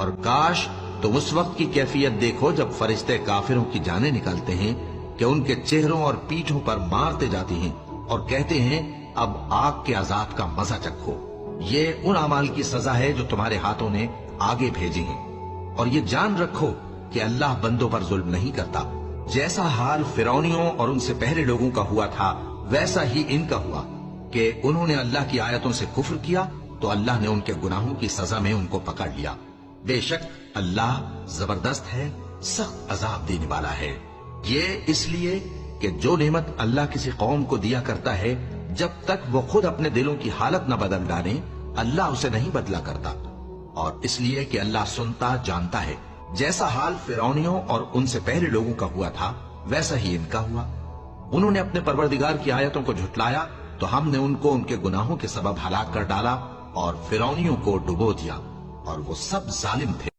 اور کاش تم اس وقت کی کیفیت دیکھو جب فرشتے کافروں کی جانیں نکالتے ہیں کہ ان کے چہروں اور پیٹھوں پر مارتے جاتے ہیں اور کہتے ہیں اب آگ کے عذاب کا مزہ چکھو۔ یہ ان اعمال کی سزا ہے جو تمہارے ہاتھوں نے آگے بھیجی ہیں، اور یہ جان رکھو کہ اللہ بندوں پر ظلم نہیں کرتا۔ جیسا حال فرعونیوں اور ان سے پہلے لوگوں کا ہوا تھا ویسا ہی ان کا ہوا کہ انہوں نے اللہ کی آیتوں سے کفر کیا تو اللہ نے ان کے گناہوں کی سزا میں ان کو پکڑ لیا۔ بے شک اللہ زبردست ہے، سخت عذاب دینے والا ہے۔ یہ اس لیے کہ جو نعمت اللہ کسی قوم کو دیا کرتا ہے جب تک وہ خود اپنے دلوں کی حالت نہ بدل ڈالیں اللہ اسے نہیں بدلا کرتا، اور اس لیے کہ اللہ سنتا جانتا ہے۔ جیسا حال فرعونیوں اور ان سے پہلے لوگوں کا ہوا تھا ویسا ہی ان کا ہوا۔ انہوں نے اپنے پروردگار کی آیتوں کو جھٹلایا تو ہم نے ان کو ان کے گناہوں کے سبب ہلاک کر ڈالا اور فرعونیوں کو ڈبو دیا، اور وہ سب ظالم تھے۔